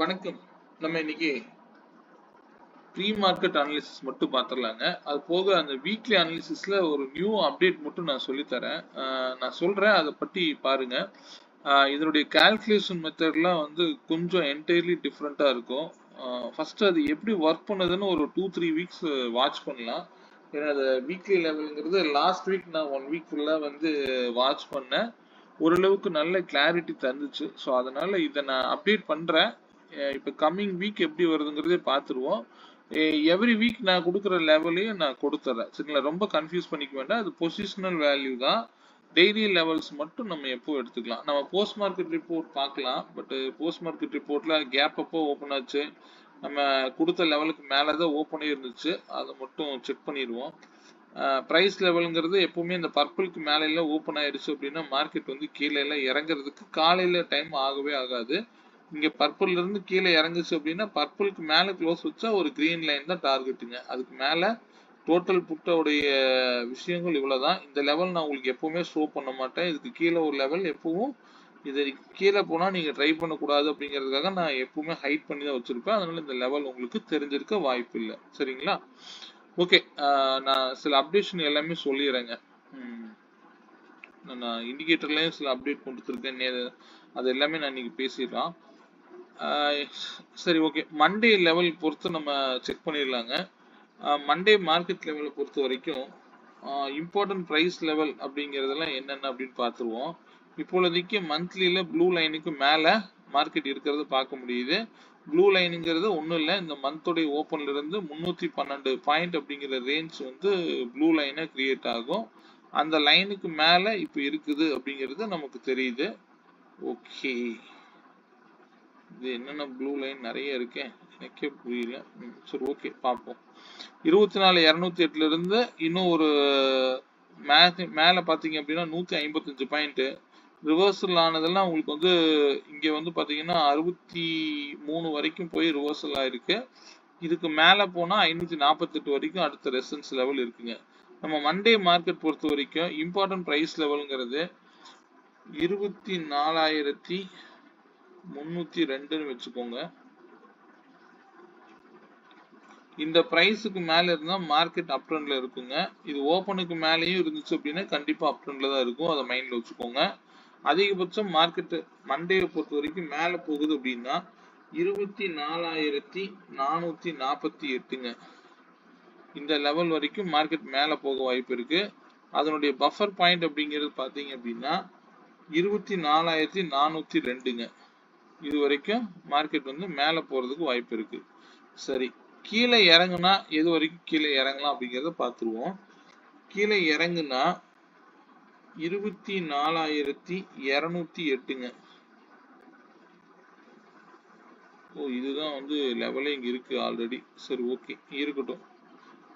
வணக்கம். நம்ம இன்னைக்கு ப்ரீ மார்க்கெட் அனாலிசிஸ் மட்டும் பார்த்துடலாங்க. அது போக அந்த வீக்லி அனாலிசிஸ்ல ஒரு நியூ அப்டேட் மட்டும் நான் சொல்லித்தரேன். நான் சொல்றேன், அதை பற்றி பாருங்க. இதனுடைய கால்குலேஷன் மெத்தட்லாம் வந்து கொஞ்சம் என்டையர்லி டிஃப்ரெண்ட்டாக இருக்கும். ஃபர்ஸ்ட் அது எப்படி ஒர்க் பண்ணுதுன்னு ஒரு 2-3 வீக்ஸ் வாட்ச் பண்ணலாம். ஏன்னா அது வீக்லி லெவலுங்கிறது லாஸ்ட் வீக் நான் 1 வீக் ஃபுல்லாக வந்து வாட்ச் பண்ணேன். ஓரளவுக்கு நல்ல கிளாரிட்டி தந்துச்சு. ஸோ அதனால இதை நான் அப்டேட் பண்ணுறேன். இப்போ கம்மிங் வீக் எப்படி வருதுங்கிறதே பார்த்துருவோம். எவ்ரி வீக் நான் கொடுக்குற லெவலையும் நான் கொடுத்துட்றேன். சரிங்களா? ரொம்ப கன்ஃபியூஸ் பண்ணிக்க வேண்டாம். அது பொசிஷனல் வேல்யூ தான். டெய்லி லெவல்ஸ் மட்டும் நம்ம எப்போ எடுத்துக்கலாம். நம்ம போஸ்ட் மார்க்கெட் ரிப்போர்ட் பார்க்கலாம். பட் போஸ்ட் மார்க்கெட் ரிப்போர்ட்ல கேப் அப்போ ஓப்பன் ஆச்சு, நம்ம கொடுத்த லெவலுக்கு மேலே தான் ஓப்பனே இருந்துச்சு. அதை மட்டும் செக் பண்ணிடுவோம். ப்ரைஸ் லெவலுங்கிறது எப்பவுமே இந்த பர்பிளுக்கு மேலே எல்லாம் ஓப்பன் ஆயிடுச்சு அப்படின்னா மார்க்கெட் வந்து கீழே எல்லாம் இறங்குறதுக்கு காலையில டைம் ஆகவே ஆகாது. இங்க பர்பிள்ல இருந்து கீழே இறங்குச்சு அப்படின்னா பர்பிளுக்கு மேல க்ளோஸ் வச்சா ஒரு கிரீன் லைன் தான் டார்கெட்டுங்க. அதுக்கு மேல டோட்டல் புட்டோடைய விஷயங்கள் இவ்வளவுதான். இந்த லெவல் நான் உங்களுக்கு எப்பவுமே ஷோ பண்ண மாட்டேன். இதுக்கு கீழே ஒரு லெவல் எப்பவும் இது கீழே போனா நீங்க ட்ரை பண்ணக்கூடாது அப்படிங்கிறதுக்காக நான் எப்பவுமே ஹைட் பண்ணி தான் வச்சிருப்பேன். அதனால இந்த லெவல் உங்களுக்கு தெரிஞ்சிருக்க வாய்ப்பு இல்லை. சரிங்களா? ஓகே. நான் சில அப்டேஷன் எல்லாமே சொல்லிடுறேங்க. நான் இண்டிகேட்டர்லயும் சில அப்டேட் கொடுத்துருக்கேன். அது எல்லாமே நான் இன்னைக்கு பேசிடலாம். சரி, ஓகே. மண்டே லெவல் பொறுத்து நம்ம செக் பண்ணிடலாங்க. மண்டே மார்க்கெட் லெவலை பொறுத்த வரைக்கும் இம்பார்ட்டன்ட் ப்ரைஸ் லெவல் அப்படிங்கிறதெல்லாம் என்னென்ன அப்படின்னு பார்த்துருவோம். இப்பொழுதைக்கு மந்த்லியில் ப்ளூ லைனுக்கு மேலே மார்க்கெட் இருக்கிறத பார்க்க முடியுது. ப்ளூ லைனுங்கிறது ஒன்றும் இல்லை, இந்த மந்தோடைய ஓப்பன்ல இருந்து 312 பாயிண்ட் அப்படிங்கிற ரேஞ்ச் வந்து ப்ளூ லைனை கிரியேட் ஆகும். அந்த லைனுக்கு மேலே இப்போ இருக்குது அப்படிங்கிறது நமக்கு தெரியுது. ஓகே, இது என்னென்ன ப்ளூ லைன் நிறைய இருக்கேன், எனக்கே புரியல. சரி, ஓகே, பார்ப்போம். 24,208 இருந்து இன்னும் ஒரு மேலே பார்த்தீங்க அப்படின்னா 155 பாயிண்ட் ரிவர்சல் ஆனதெல்லாம் உங்களுக்கு வந்து இங்கே வந்து பார்த்தீங்கன்னா 63 வரைக்கும் போய் ரிவர்சல் ஆயிருக்கு. இதுக்கு மேலே போனால் 548 வரைக்கும் அடுத்த ரெசன்ஸ் லெவல் இருக்குங்க. நம்ம மண்டே மார்க்கெட் பொறுத்த வரைக்கும் இம்பார்ட்டன்ட் ப்ரைஸ் லெவலுங்கிறது 24,302 வச்சுக்கோங்க. இந்த பிரைஸுக்கு மேல இருந்தா மார்க்கெட் அப் ட்ரெண்ட்ல இருக்குங்க. இது ஓப்பனுக்கு மேலேயும் இருந்துச்சு அப்படின்னா கண்டிப்பா அப் ட்ரெண்ட்ல தான் இருக்கும். அதை மைண்ட்ல வச்சுக்கோங்க. அதிகபட்சம் மார்க்கெட் மண்டேயை பொறுத்த வரைக்கும் மேல போகுது அப்படின்னா 24,448ங்க. இந்த லெவல் வரைக்கும் மார்க்கெட் மேல போக வாய்ப்பு இருக்கு. அதனுடைய பஃபர் பாயிண்ட் அப்படிங்கிறது பாத்தீங்க அப்படின்னா 24,402ங்க. இது வரைக்கும் மார்க்கெட் வந்து மேல போறதுக்கு வாய்ப்பு இருக்கு. சரி, கீழே இறங்குனா எது வரைக்கும் கீழே இறங்கலாம் அப்படிங்கிறத பார்த்துருவோம். கீழே இறங்குனா 24,208ங்க. ஓ, இதுதான் வந்து லெவலே இங்க இருக்கு ஆல்ரெடி. சரி, ஓகே, இருக்கட்டும்.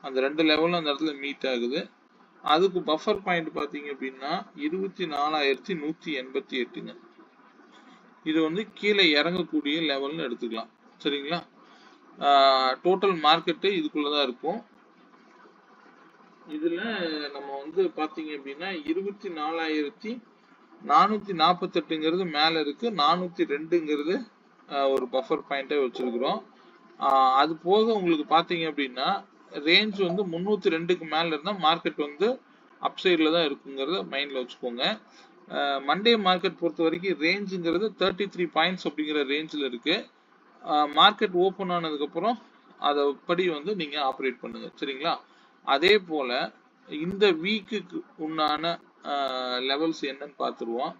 அந்த ரெண்டு லெவலும் அந்த இடத்துல மீட் ஆகுது. அதுக்கு பஃபர் பாயிண்ட் பார்த்தீங்க அப்படின்னா 24,188ங்க. இது வந்து கீழே இறங்கக்கூடிய லெவல்னு எடுத்துக்கலாம். சரிங்களா? டோட்டல் மார்க்கெட்டு இதுக்குள்ளதான் இருக்கும். இதுல நம்ம வந்து பாத்தீங்க அப்படின்னா 24,448ங்கிறது மேல இருக்கு, 402ங்கிறது ஒரு பஃபர் பாயிண்டா வச்சிருக்கிறோம். அது போக உங்களுக்கு பாத்தீங்க அப்படின்னா ரேஞ்ச் வந்து 302க்கு மேல இருந்தா மார்க்கெட் வந்து அப்சைட்ல தான் இருக்குங்கிறத மைண்ட்ல வச்சுக்கோங்க. மண்டே மார்க்கெட் பொறுத்த வரைக்கும் ரேஞ்சுங்கிறது 33 பாயிண்ட்ஸ் அப்படிங்கிற ரேஞ்சில் இருக்கு. மார்க்கெட் ஓப்பன் ஆனதுக்கு அப்புறம் அதை படி வந்து நீங்க ஆப்ரேட் பண்ணுங்க. சரிங்களா? அதே போல இந்த வீக்குக்கு உண்டான லெவல்ஸ் என்னன்னு பார்த்துருவோம்.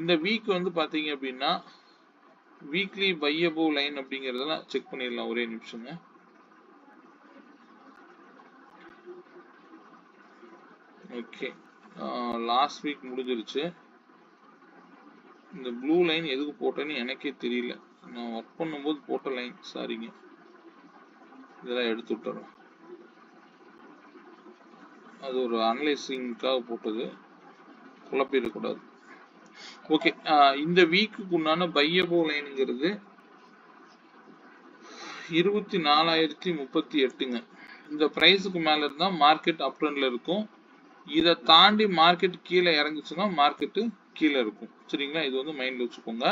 இந்த வீக் வந்து பாத்தீங்க அப்படின்னா வீக்லி பையபிள் லைன் அப்படிங்கறதெல்லாம் செக் பண்ணிடலாம். ஒரே நிமிஷங்க. ஓகே, லாஸ்ட் வீக் முடிஞ்சிருச்சு. இந்த ப்ளூ லைன் எதுக்கு போட்டேன்னு எனக்கே தெரியல. நான் ஒர்க் பண்ணும்போது போட்ட லைன், சாரிங்க. இதெல்லாம் எடுத்து விட்டுறேன். அது ஒரு அனலைசிங்காக போட்டது, குழப்பிடக்கூடாது. ஓகே, இந்த வீக்குக்கு உண்டான பையபிள் லைனுங்கிறது 24,038ங்க. இந்த பிரைஸுக்கு மேல இருந்தா மார்க்கெட் அப் ட்ரெண்ட்ல இருக்கும். இதை தாண்டி மார்க்கெட் கீழே இறங்குச்சுன்னா மார்க்கெட்டு கீழே இருக்கும். சரிங்களா? இது வந்து மைண்ட்ல வச்சுக்கோங்க.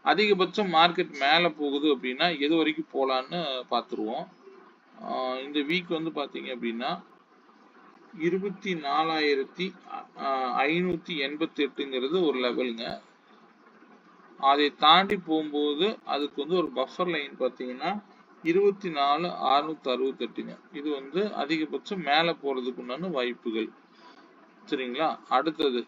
அதிகபட்சம் மார்க்கெட் மேலே போகுது அப்படின்னா எது வரைக்கும் போகலான்னு பார்த்துருவோம். இந்த வீக் வந்து பார்த்தீங்க அப்படின்னா 24,588ங்கிறது ஒரு லெவலுங்க. அதை தாண்டி போகும்போது அதுக்கு வந்து ஒரு பஃபர் லைன் பார்த்தீங்கன்னா 24,668ங்க. இது வந்து அதிகபட்சம் மேலே போறதுக்கு உண்டான வாய்ப்புகள். சரிங்களா? அடுத்தது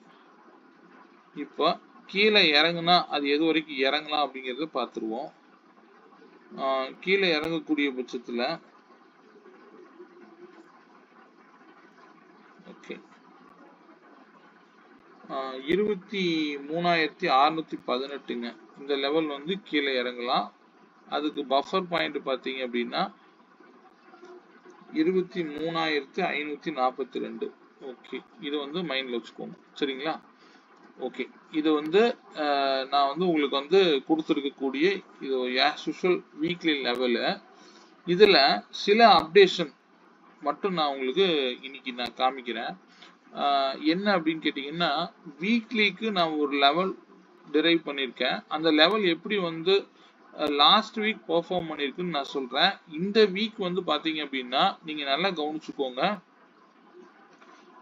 இப்போ கீழே இறங்குனா அது எது வரைக்கும் இறங்கலாம் அப்படிங்கிறத பார்த்துருவோம். கீழே இறங்கக்கூடிய பட்சத்தில் ஓகே 23,618ங்க. இந்த லெவல் வந்து கீழே இறங்கலாம். அதுக்கு பஃபர் பாயிண்ட் பார்த்தீங்க அப்படின்னா 23,542. ஓகே, இது வந்து மைண்ட்ல வச்சுக்கோங்க. சரிங்களா? ஓகே, இது வந்து நான் வந்து உங்களுக்கு வந்து கொடுத்துருக்கக்கூடிய இது ஆஸ் யூஷுவல் வீக்லி லெவலு. இதில் சில அப்டேஷன் மட்டும் நான் உங்களுக்கு இன்னைக்கு நான் காமிக்கிறேன். என்ன அப்படின்னு கேட்டிங்கன்னா, வீக்லிக்கு நான் ஒரு லெவல் டிரைவ் பண்ணியிருக்கேன். அந்த லெவல் எப்படி வந்து லாஸ்ட் வீக் பெர்ஃபார்ம் பண்ணியிருக்குன்னு நான் சொல்கிறேன். இந்த வீக் வந்து பார்த்தீங்க அப்படின்னா நீங்கள் நல்லா கவனிச்சுக்கோங்க.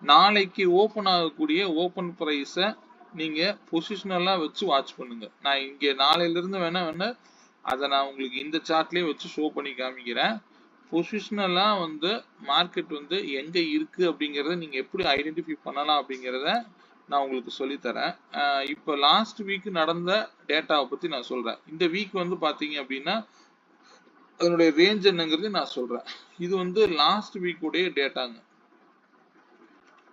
நாளைக்கு ஓப்பன் ஆகக்கூடிய ஓப்பன் ப்ரைஸை நீங்கள் பொசிஷனலாக வச்சு வாட்ச் பண்ணுங்க. நான் இங்கே நாளையிலிருந்து வேணா அதை நான் உங்களுக்கு இந்த சார்ட்லேயே வச்சு ஷோ பண்ணி காமிக்கிறேன். பொசிஷனலாக வந்து மார்க்கெட் வந்து எங்கே இருக்குது அப்படிங்கிறத நீங்கள் எப்படி ஐடென்டிஃபை பண்ணலாம் அப்படிங்கிறத நான் உங்களுக்கு சொல்லித்தரேன். இப்போ லாஸ்ட் வீக் நடந்த டேட்டாவை பற்றி நான் சொல்கிறேன். இந்த வீக் வந்து பார்த்தீங்க அப்படின்னா அதனுடைய ரேஞ்ச் என்னங்கிறது நான் சொல்கிறேன். இது வந்து லாஸ்ட் வீக்குடைய டேட்டாங்க.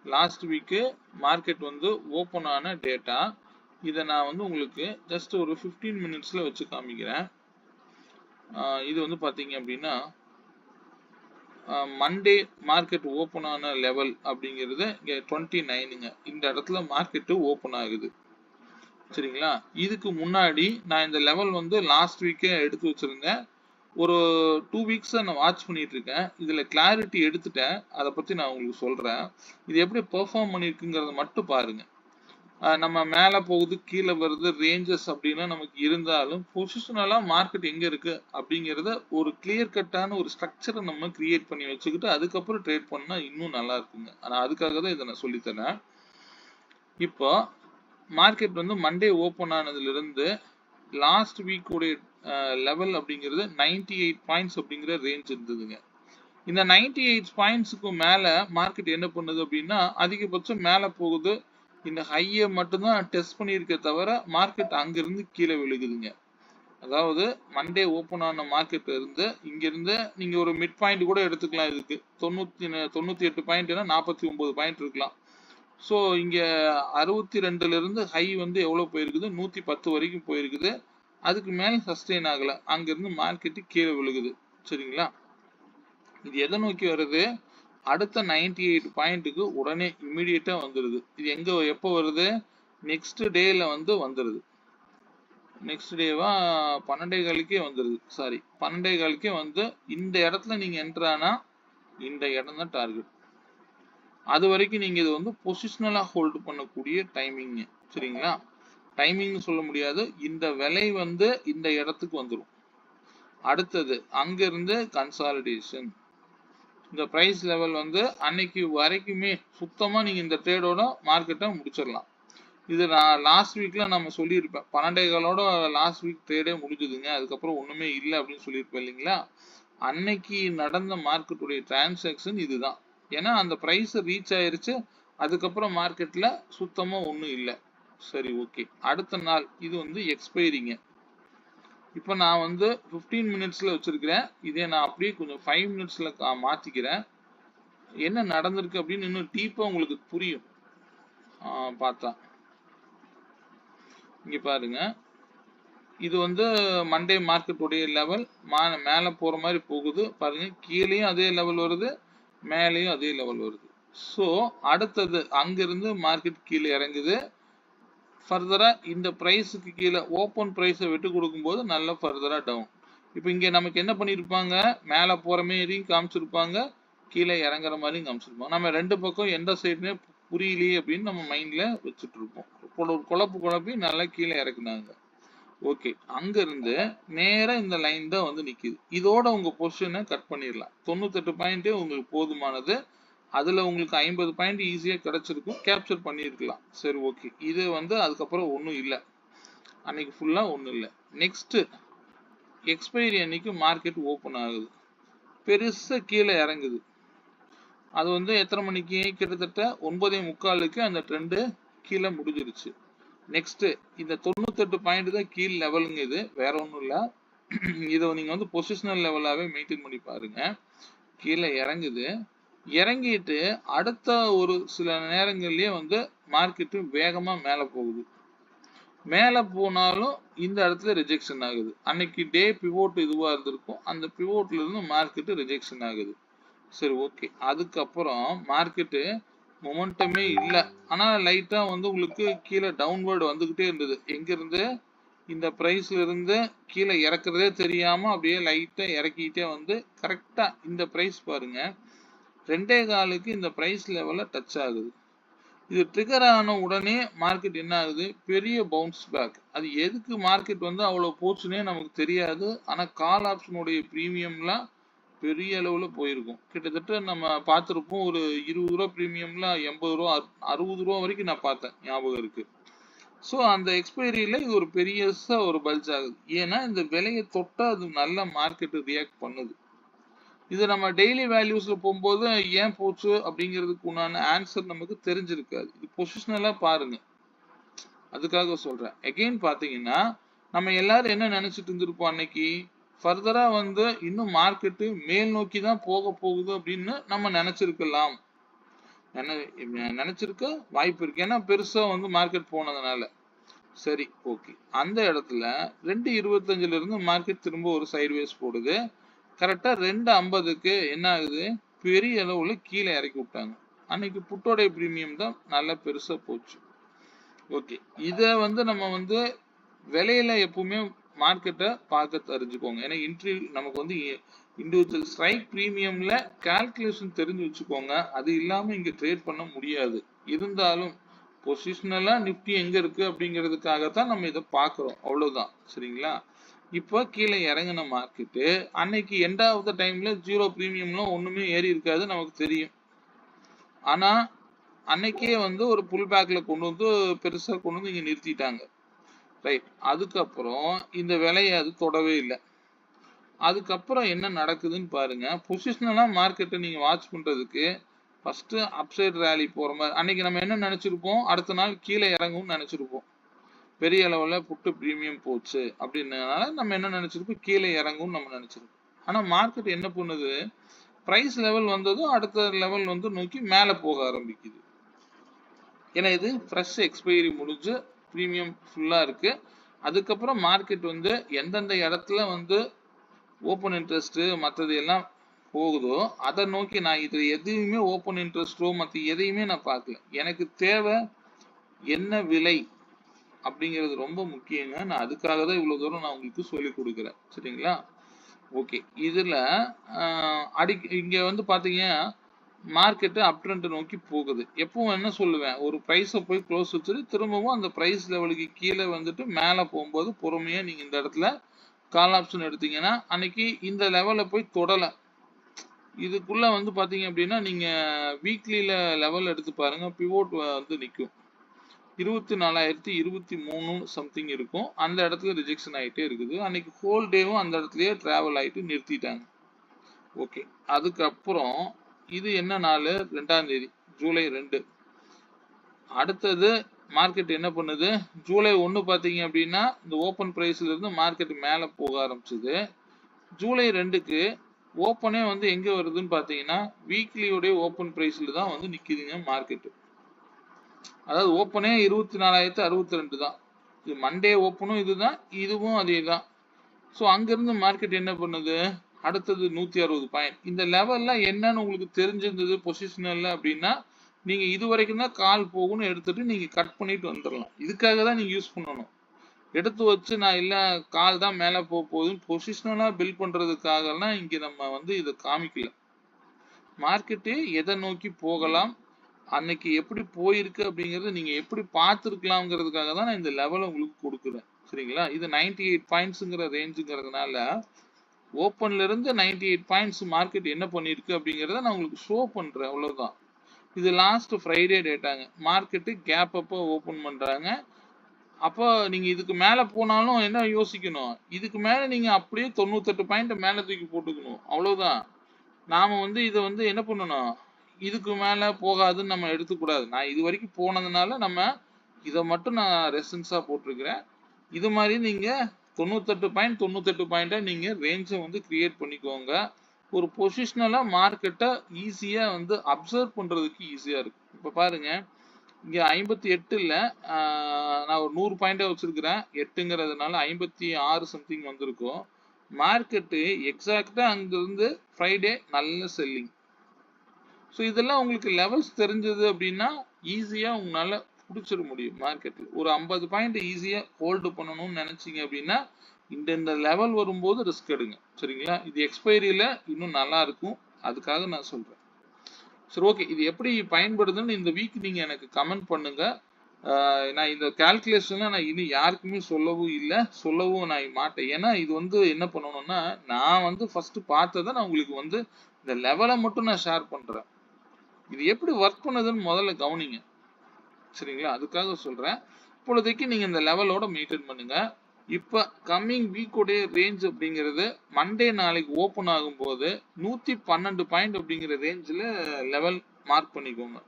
லாஸ்ட் வீக்கு மார்க்கெட் வந்து ஓப்பன் ஆன டேட்டா. இதை நான் வந்து உங்களுக்கு ஜஸ்ட் ஒரு 15 மினிட்ஸில் வச்சு காமிக்கிறேன். இது வந்து பார்த்தீங்க அப்படின்னா மண்டே மார்க்கெட் ஓப்பன் ஆன லெவல் அப்படிங்கிறது இங்கே 29ங்க. இந்த இடத்துல மார்க்கெட்டு ஓப்பன் ஆகுது. சரிங்களா? இதுக்கு முன்னாடி நான் இந்த லெவல் வந்து லாஸ்ட் வீக்கே எடுத்து வச்சிருந்தேன். ஒரு 2 வீக்ஸாக நான் வாட்ச் பண்ணிட்டு இருக்கேன். இதில் கிளாரிட்டி எடுத்துட்டேன். அதை பற்றி நான் உங்களுக்கு சொல்கிறேன். இது எப்படி பெர்ஃபார்ம் பண்ணியிருக்குங்கிறத மட்டும் பாருங்க. நம்ம மேலே போகுது கீழே வருது ரேஞ்சஸ் அப்படின்னா நமக்கு இருந்தாலும் பொசிஷனலாக மார்க்கெட் எங்கே இருக்கு அப்படிங்கிறத ஒரு கிளியர் கட்டான ஒரு ஸ்ட்ரக்சரை நம்ம கிரியேட் பண்ணி வச்சுக்கிட்டு அதுக்கப்புறம் ட்ரேட் பண்ணால் இன்னும் நல்லா இருக்குங்க. ஆனால் அதுக்காக தான் இதை நான் சொல்லித்தரேன். இப்போ மார்க்கெட் வந்து மண்டே ஓப்பன் ஆனதுலேருந்து லாஸ்ட் வீக்குடைய லெவல் அப்படிங்கிறது 98 பாயிண்ட்ஸ் அப்படிங்கிற ரேஞ்ச் இருந்ததுங்க. இந்த 98 பாயிண்ட்ஸுக்கு மேலே மார்க்கெட் என்ன பண்ணுது அப்படின்னா அதிகபட்சம் மேலே போகுது. இந்த ஹையை மட்டும்தான் டெஸ்ட் பண்ணியிருக்க தவிர மார்க்கெட் அங்கிருந்து கீழே விழுகுதுங்க. அதாவது மண்டே ஓப்பன் ஆன மார்க்கெட் இருந்து இங்கிருந்து நீங்க ஒரு மிட் பாயிண்ட் கூட எடுத்துக்கலாம். இதுக்கு 98 பாயிண்ட்னா 49 பாயிண்ட் இருக்கலாம். ஸோ இங்க 62ல இருந்து ஹை வந்து எவ்வளவு போயிருக்குது 110 வரைக்கும் போயிருக்குது. அதுக்கு மேல சஸ்டெயின் ஆகல. அங்கிருந்து மார்க்கெட்டு கீழே விழுகுது. சரிங்களா? இது எதை நோக்கி வருது? அடுத்த 98 பாயிண்ட்டுக்கு உடனே இம்மிடியேட்டா வந்துடுது. இது எங்க எப்போ வருது? நெக்ஸ்ட் டேல வந்து வந்துடுது. நெக்ஸ்ட் டேவா 12:15 வந்துடுது. சாரி 12:15 வந்து இந்த இடத்துல நீங்க என்ட்ரானா இந்த இடம் தான் டார்கெட். அது வரைக்கும் நீங்க இது வந்து பொசிஷனலா ஹோல்டு பண்ணக்கூடிய டைமிங். சரிங்களா? டைமிங்னு சொல்ல முடியாது. இந்த விலை வந்து இந்த இடத்துக்கு வந்துடும். அடுத்தது அங்கிருந்து கன்சாலிடேஷன். இந்த பிரைஸ் லெவல் வந்து அன்னைக்கு வரைக்குமே சுத்தமாக நீங்கள் இந்த ட்ரேடோட மார்க்கெட்டை முடிச்சிடலாம். இது நான் லாஸ்ட் வீக்கில் நம்ம சொல்லியிருப்பேன். 12:15 லாஸ்ட் வீக் ட்ரேடே முடிஞ்சுதுங்க. அதுக்கப்புறம் ஒன்றுமே இல்லை அப்படின்னு சொல்லியிருப்பேன் இல்லைங்களா? அன்னைக்கு நடந்த மார்க்கெட்டுடைய டிரான்சாக்ஷன் இதுதான். ஏன்னா அந்த ப்ரைஸ் ரீச் ஆயிருச்சு. அதுக்கப்புறம் மார்க்கெட்டில் சுத்தமாக ஒன்றும் இல்லை. சரி, ஓகே. அடுத்த நாள் இது வந்து எக்ஸ்பைரிங்க. இப்போ நான் வந்து 15 மினிட்ஸில் வச்சுருக்கிறேன். இதே நான் அப்படியே கொஞ்சம் 5 மினிட்ஸில் மாற்றிக்கிறேன். என்ன நடந்திருக்கு அப்படின்னு இன்னும் டீப்பாக உங்களுக்கு புரியும் பார்த்தா. இங்கே பாருங்க, இது வந்து மண்டே மார்க்கெட்டுடைய லெவல் மேலே போகிற மாதிரி போகுது பாருங்க. கீழேயும் அதே லெவல் வருது, மேலேயும் அதே லெவல் வருது. ஸோ அடுத்தது அங்கிருந்து மார்க்கெட் கீழே இறங்குது. ஃபர்தரா இந்த ப்ரைஸுக்கு கீழே ஓப்பன் ப்ரைஸை விட்டு கொடுக்கும்போது நல்லா ஃபர்தரா டவுன். இப்போ இங்கே நமக்கு என்ன பண்ணியிருப்பாங்க? மேலே போகிற மாதிரியும் காமிச்சிருப்பாங்க, கீழே இறங்குற மாதிரியும் காமிச்சிருப்பாங்க. நம்ம ரெண்டு பக்கம் எந்த சைடுமே புரியலையே அப்படின்னு நம்ம மைண்டில் வச்சுட்டு இருப்போம். ஒரு குழப்பி நல்லா கீழே இறக்குனாங்க. ஓகே, அங்க இருந்து நேரா இந்த லைன் தான் வந்து நிக்குது. இதோட உங்க பொசிஷனை கட் பண்ணிடலாம். 98 பாயிண்டே உங்களுக்கு போதுமானது. அதுல உங்களுக்கு 50 பாயிண்ட் ஈஸியா கிடைச்சிருக்கும், கேப்சர் பண்ணியிருக்கலாம். சரி, ஓகே. இது வந்து அதுக்கப்புறம் ஒன்றும் இல்லை, அன்னைக்கு ஃபுல்லா ஒன்றும் இல்லை. நெக்ஸ்ட் எக்ஸ்பைரி அன்னைக்கு மார்க்கெட் ஓப்பன் ஆகுது, பெருசா கீழே இறங்குது. அது வந்து எத்தனை மணிக்கு? கிட்டத்தட்ட 9:45க்கு அந்த ட்ரெண்டு கீழே முடிஞ்சிருச்சு. நெக்ஸ்ட் இந்த 98 பாயிண்ட் தான் கீழ் லெவலுங்க. இது வேற ஒன்றும் இல்லை. இதை நீங்க வந்து பொசிஷனல் லெவலாவே மெயின்டைன் பண்ணி பாருங்க. கீழே இறங்குது, இறங்கிட்டு அடுத்த ஒரு சில நேரங்கள்லயே வந்து மார்க்கெட்டு வேகமா மேல போகுது. மேல போனாலும் இந்த இடத்துல ரிஜெக்ஷன் ஆகுது. அன்னைக்கு டே பிவோட் இதுவா இருந்திருக்கும், அந்த பிவோட்ல இருந்து மார்க்கெட் ரிஜெக்ஷன் ஆகுது. சரி, ஓகே. அதுக்கப்புறம் மார்க்கெட்டு மொமெண்டமே இல்லை, ஆனா லைட்டா வந்து உங்களுக்கு கீழே டவுன்வர்டு வந்துகிட்டே இருந்தது. எங்க இருந்து? இந்த பிரைஸ்ல இருந்து கீழே இறக்குறதே தெரியாம அப்படியே லைட்டா இறக்கிட்டே வந்து கரெக்டா இந்த பிரைஸ் பாருங்க, 2.25க்கு இந்த பிரைஸ் லெவல்ல டச் ஆகுது. இது ட்ரிகர் ஆன உடனே மார்க்கெட் என்ன ஆகுது? பெரிய பவுன்ஸ் பேக். அது எதுக்கு மார்க்கெட் வந்து அவ்வளவு போச்சுன்னே நமக்கு தெரியாது. ஆனா கால் ஆப்ஷனுடைய பிரீமியம்லாம் பெரிய அளவுல போயிருக்கும். கிட்டத்தட்ட நம்ம பார்த்திருப்போம், ஒரு 20 ரூபா பிரீமியம்ல 80 ரூபா 60 ரூபா வரைக்கும் நான் பார்த்தேன், ஞாபகம் இருக்கு. ஸோ அந்த எக்ஸ்பைரியில இது ஒரு பெரியசா ஒரு பல்ஜ் ஆகுது. ஏன்னா இந்த விலையை தொட்டா அது நல்ல மார்க்கெட் ரியாக்ட் பண்ணுது. இது நம்ம டெய்லி வேல்யூஸ்ல போகும்போது ஏன் போச்சு அப்படிங்கிறதுக்கு உண்டான ஆன்சர் நமக்கு தெரிஞ்சிருக்காது. இது பொசிஷனலா பாருங்க, அதுக்காக சொல்றேன். எகெயின் பாத்தீங்கன்னா நம்ம எல்லாரும் என்ன நினைச்சிட்டு இருந்திருப்போம், அன்னைக்கு ஃபர்தரா வந்து இன்னும் மார்க்கெட்டு மேல் நோக்கி தான் போக போகுது அப்படின்னு நம்ம நினைச்சிருக்கலாம். நினைச்சிருக்க வாய்ப்பு இருக்கு, ஏன்னா பெருசா வந்து மார்க்கெட் போனதுனால. சரி, ஓகே. அந்த இடத்துல 2.25ல இருந்து மார்க்கெட் திரும்ப ஒரு சைட்வேஸ் போடுது. கரெக்டா 2.50க்கு என்ன ஆகுது? பெரிய அளவுல கீழே இறக்கி விட்டாங்க. அன்னைக்கு புட்டோடைய பிரீமியம் தான் நல்லா பெருசா போச்சு. ஓகே, இத வந்து நம்ம வந்து விலையில எப்பவுமே மார்க்கெட்டை பார்க்க தெரிஞ்சுக்கோங்க. ஏன்னா நமக்கு வந்து இண்டிவிஜுவல் ஸ்ட்ரைக் பிரீமியம்ல கால்குலேஷன் தெரிஞ்சு வச்சுக்கோங்க. அது இல்லாம இங்க ட்ரேட் பண்ண முடியாது. இருந்தாலும் பொசிஷனலா நிப்டி எங்க இருக்கு அப்படிங்கிறதுக்காகத்தான் நம்ம இதை பார்க்கிறோம், அவ்வளவுதான். சரிங்களா? இப்போ கீழே இறங்கின மார்க்கெட்டு அன்னைக்கு எண்ட் ஆஃப் த டைம்ல ஜீரோ பிரீமியம்லாம் ஒண்ணுமே ஏறி இருக்காது, நமக்கு தெரியும். ஆனா அன்னைக்கே வந்து ஒரு புல் பேக்ல கொண்டு வந்து பெருசா கொண்டு வந்து இங்க நிறுத்திட்டாங்க. ரைட். அதுக்கப்புறம் இந்த விலையை அது தொடவே இல்லை. அதுக்கப்புறம் என்ன நடக்குதுன்னு பாருங்க. பொசிஷனலா மார்க்கெட்டை நீங்க வாட்ச் பண்றதுக்கு ஃபர்ஸ்ட் அப்சைட் ரேலி போற மாதிரி அன்னைக்கு நம்ம என்ன நினைச்சிருப்போம், அடுத்த நாள் கீழே இறங்கும்னு நினைச்சிருப்போம். பெரிய அளவுல புட்டு பிரீமியம் போச்சு அப்படின்றதுனால நம்ம என்ன நினைச்சிருப்போம், கீழே இறங்கும்னு நம்ம நினைச்சிருப்போம். ஆனா மார்க்கெட் என்ன பண்ணுது, பிரைஸ் லெவல் வந்ததும் அடுத்த லெவல் வந்து நோக்கி மேல போக ஆரம்பிக்குது. ஏன்னா இது ஃப்ரெஷ் எக்ஸ்பைரி முடிஞ்சு பிரீமியம் ஃபுல்லா இருக்கு. அதுக்கப்புறம் மார்க்கெட் வந்து எந்தெந்த இடத்துல வந்து ஓப்பன் இன்ட்ரெஸ்ட் மற்றது எல்லாம் போகுதோ அதை நோக்கி நான் இது எதையுமே ஓப்பன் இன்ட்ரெஸ்டோ மற்ற எதையுமே நான் பார்க்கல. எனக்கு தேவை என்ன விலை அப்படிங்கிறது ரொம்ப முக்கியங்க. நான் அதுக்காக தான் இவ்வளவு தூரம் நான் உங்களுக்கு சொல்லி கொடுக்குறேன். சரிங்களா? ஓகே. இதுல இங்க வந்து பாத்தீங்கன்னா மார்க்கெட்டு அப் ட்ரெண்ட் நோக்கி போகுது. எப்பவும் என்ன சொல்லுவேன், ஒரு பிரைஸை போய் க்ளோஸ் வச்சுட்டு திரும்பவும் அந்த பிரைஸ் லெவலுக்கு கீழே வந்துட்டு மேலே போகும்போது பொறுமையா நீங்க இந்த இடத்துல கால் ஆப்ஷன் எடுத்தீங்கன்னா அன்னைக்கு இந்த லெவலை போய் தொடலை. இதுக்குள்ள வந்து பாத்தீங்க அப்படின்னா நீங்க வீக்லியில லெவல் எடுத்து பாருங்க, பிவோட் வந்து நிற்கும் 24,023 சம்திங் இருக்கும். அந்த இடத்துல ரிஜெக்ஷன் ஆகிட்டே இருக்குது. அன்னைக்கு ஹோல் டேவும் அந்த இடத்துலயே டிராவல் ஆகிட்டு நிறுத்திட்டாங்க. ஓகே. அதுக்கப்புறம் இது என்ன நாள்? 2ஆம் தேதி, ஜூலை 2. அடுத்தது மார்க்கெட் என்ன பண்ணுது, ஜூலை 1 பாத்தீங்க அப்படின்னா இந்த ஓப்பன் பிரைஸ்ல இருந்து மார்க்கெட் மேல போக ஆரம்பிச்சது. ஜூலை 2க்கு ஓப்பனே வந்து எங்க வருதுன்னு பாத்தீங்கன்னா வீக்லியோடைய ஓப்பன் பிரைஸ்ல தான் வந்து நிக்குதுங்க மார்க்கெட். அதாவது ஓப்பனே 24,062 தான். இது மண்டே ஓப்பனும் இதுதான், இதுவும் அதே தான். ஸோ அங்கிருந்து மார்க்கெட் என்ன பண்ணுது, அடுத்தது 160 பாயிண்ட். இந்த லெவல்ல என்னன்னு உங்களுக்கு தெரிஞ்சிருந்தது பொசிஷனல்ல அப்படின்னா நீங்க இது வரைக்கும் தான் கால் போகும்னு எடுத்துட்டு நீங்க கட் பண்ணிட்டு வந்துடலாம். இதுக்காக தான் நீங்க யூஸ் பண்ணணும். எடுத்து வச்சு நான் இல்ல கால் தான் மேல போகுதுன்னு பொசிஷனலா பில்ட் பண்றதுக்காகலாம் இங்க நம்ம வந்து இதை காமிக்கல. மார்க்கெட்டு எதை நோக்கி போகலாம், அன்னைக்கு எப்படி போயிருக்கு அப்படிங்கறத நீங்க எப்படி பார்த்துருக்கலாம்ங்கிறதுக்காக தான் நான் இந்த லெவலை உங்களுக்கு கொடுக்குறேன். சரிங்களா? இது 98 பாயிண்ட்ஸ்ங்கிற ரேஞ்சுங்கிறதுனால ஓப்பன்ல இருந்து 98 பாயிண்ட்ஸ் மார்க்கெட் என்ன பண்ணிருக்கு அப்படிங்கிறத நான் உங்களுக்கு ஷோ பண்றேன், அவ்வளவுதான். இது லாஸ்ட் ஃப்ரைடே டேட்டாங்க. மார்க்கெட்டு கேப் அப்போ ஓப்பன் பண்றாங்க. அப்போ நீங்க இதுக்கு மேல போனாலும் என்ன யோசிக்கணும், இதுக்கு மேல நீங்க அப்படியே 98 பாயிண்ட் மேல தூக்கி போட்டுக்கணும், அவ்வளவுதான். நாம வந்து இதை வந்து என்ன பண்ணணும், இதுக்கு மேல போகாதுன்னு நம்ம எடுத்துக்கூடாது. நான் இது வரைக்கும் போனதுனால நம்ம இதை மட்டும் நான் ரெசன்ஸா போட்டிருக்கிறேன். இது மாதிரி நீங்க 98 பாயிண்டா நீங்க ரேஞ்சை வந்து கிரியேட் பண்ணிக்கோங்க. ஒரு பொசிஷனலா மார்க்கெட்டை ஈஸியா வந்து அப்சர்வ் பண்றதுக்கு ஈஸியா இருக்கும். இப்ப பாருங்க, இங்க 58ல நான் ஒரு 100 பாயிண்டா வச்சிருக்கிறேன். 8ங்கிறதுனால 56 சம்திங் வந்திருக்கும். மார்க்கெட்டு எக்ஸாக்டா அங்கிருந்து ஃப்ரைடே நல்ல செல்லிங். ஸோ இதெல்லாம் உங்களுக்கு லெவல்ஸ் தெரிஞ்சது அப்படின்னா ஈஸியா உங்களால பிடிச்சிட முடியும். மார்க்கெட்ல ஒரு 50 பாயிண்ட் ஈஸியா ஹோல்டு பண்ணணும்னு நினைச்சீங்க அப்படின்னா இந்த லெவல் வரும்போது ரிஸ்க் எடுங்க. சரிங்களா? இது எக்ஸ்பைரியில இன்னும் நல்லா இருக்கும், அதுக்காக நான் சொல்றேன். சரி, ஓகே. இது எப்படி பயன்படுதுன்னு இந்த வீக் நீங்க எனக்கு கமெண்ட் பண்ணுங்க. நான் இந்த கால்குலேஷனை நான் இனி யாருக்குமே சொல்லவும் நான் மாட்டேன். ஏன்னா இது வந்து என்ன பண்ணணும்னா, நான் வந்து ஃபர்ஸ்ட் பார்த்ததை நான் உங்களுக்கு வந்து இந்த லெவலை மட்டும் நான் ஷேர் பண்றேன். இது எப்படி ஒர்க் பண்ணுதுன்னு முதல்ல கவனிங்க. சரிங்களா? அதுக்காக சொல்றேன். இப்பொழுதைக்கு நீங்க இந்த லெவலோட மெயின்டைன் பண்ணுங்க. இப்ப கம்மிங் வீக்கோடைய ரேஞ்ச் அப்படிங்கிறது மண்டே நாளைக்கு ஓபன் ஆகும்போது 112 பாயிண்ட் அப்படிங்கிற ரேஞ்சில் லெவல் மார்க் பண்ணிக்கோங்க.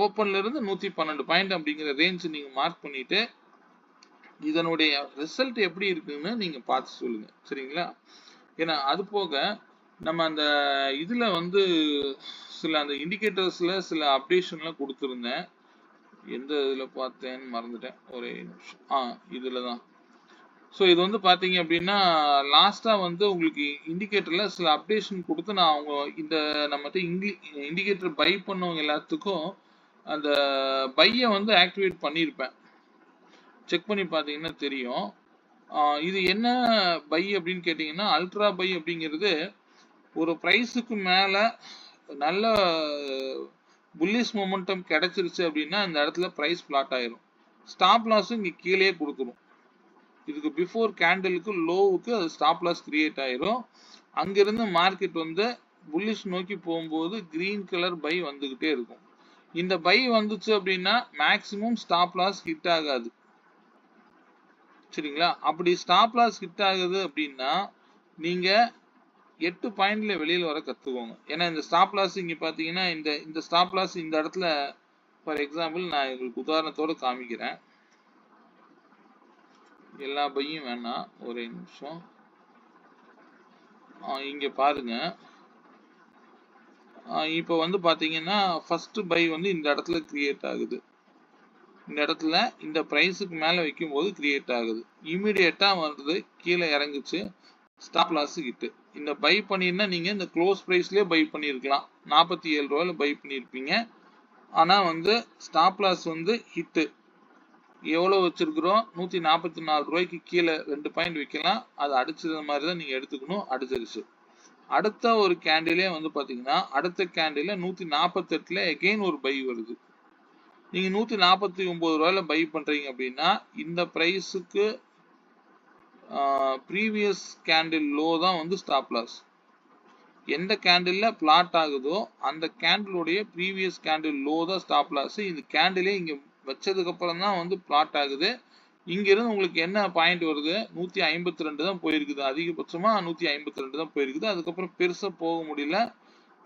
ஓப்பன்ல இருந்து 112 பாயிண்ட் அப்படிங்கிற ரேஞ்ச் நீங்க மார்க் பண்ணிட்டு இதனுடைய ரிசல்ட் எப்படி இருக்குன்னு நீங்க பார்த்து சொல்லுங்க. சரிங்களா? ஏன்னா அது போக நம்ம அந்த இதுல வந்து சில அந்த இண்டிகேட்டர்ஸ்ல சில அப்டேஷன்லாம் கொடுத்துருந்தேன். எந்த இதுல பார்த்தேன்னு மறந்துட்டேன், ஒரே நிமிஷம். இதுல தான். ஸோ இது வந்து பார்த்தீங்க அப்படின்னா லாஸ்டா வந்து உங்களுக்கு இண்டிகேட்டர்ல சில அப்டேஷன் கொடுத்து நான் அவங்க இந்த நம்மகிட்ட இண்டிகேட்டர் பை பண்ணவங்க எல்லாத்துக்கும் அந்த பையை வந்து ஆக்டிவேட் பண்ணியிருப்பேன். செக் பண்ணி பார்த்தீங்கன்னா தெரியும். இது என்ன பை அப்படின்னு கேட்டிங்கன்னா, அல்ட்ரா பை அப்படிங்கிறது ஒரு ப்ரைஸுக்கு மேலே நல்ல புல்லிஷ் மொமெண்டம் கிடைச்சிருச்சு அப்படின்னா இந்த இடத்துல ப்ரைஸ் பிளாட் ஆயிரும். ஸ்டாப் லாஸும் இங்கே கீழே கொடுத்துரும். இதுக்கு பிஃபோர் கேண்டலுக்கு லோவுக்கு அது ஸ்டாப் லாஸ் கிரியேட் ஆயிரும். அங்கிருந்து மார்க்கெட் வந்து புல்லிஷ் நோக்கி போகும்போது கிரீன் கலர் பை வந்துகிட்டே இருக்கும். இந்த பை வந்துச்சு அப்படின்னா மேக்சிமம் ஸ்டாப் லாஸ் ஹிட் ஆகாது. சரிங்களா? அப்படி ஸ்டாப் லாஸ் ஹிட் ஆகுது அப்படின்னா நீங்க 8 பாயிண்ட்ல வெளியில வர கத்துக்கோங்க. ஏன்னா இந்த ஸ்டாப் லாஸ் இங்க பாத்தீங்கன்னா இந்த ஸ்டாப் லாஸ் இந்த இடத்துல ஃபார் எக்ஸாம்பிள் நான் உங்களுக்கு உதாரணத்தோட காமிக்கிறேன். எல்லா பையும் வேணாம், ஒரே நிமிஷம். இங்க பாருங்க, இப்போ வந்து பாத்தீங்கன்னா ஃபர்ஸ்ட் பை வந்து இந்த இடத்துல கிரியேட் ஆகுது. இந்த இடத்துல இந்த பிரைஸுக்கு மேல வைக்கும் போது கிரியேட் ஆகுது. இமீடியட்டா வந்து கீழே இறங்குச்சு, ஸ்டாப் லாஸ் கிட்டு. இந்த பை பண்ணிருந்தா நீங்க இந்த க்ளோஸ் பிரைஸ்லயே பை பண்ணிருக்கலாம். 47 ரூபாயில பை பண்ணிருப்பீங்க. ஆனா வந்து ஸ்டாப் லாஸ் வந்து ஹிட்டு. எவ்வளவு வச்சிருக்கிறோம், 144 ரூபாய்க்கு கீழே 2 பாயிண்ட் வைக்கலாம். அது அடிச்சது மாதிரி தான் நீங்க எடுத்துக்கணும். அடிச்சிருச்சு. அடுத்த ஒரு கேண்டிலே வந்து பாத்தீங்கன்னா அடுத்த கேண்டில 148ல எகெயின் ஒரு பை வருது. நீங்க 149 ரூபாயில பை பண்றீங்க அப்படின்னா இந்த பிரைஸுக்கு ப்ரீவியஸ் கேண்டில் லோ தான் வந்து ஸ்டாப் லாஸ். எந்த கேண்டில்ல பிளாட் ஆகுதோ அந்த கேண்டிலுடைய ப்ரீவியஸ் கேண்டில் லோ தான் ஸ்டாப் லாஸ். இந்த கேண்டிலே இங்க வச்சதுக்கு அப்புறம் தான் வந்து பிளாட் ஆகுது. இங்க இருந்து உங்களுக்கு என்ன பாயிண்ட் வருது, 152 தான் போயிருக்குது. அதிகபட்சமா 152 தான் போயிருக்குது. அதுக்கப்புறம் பெருசா போக முடியல.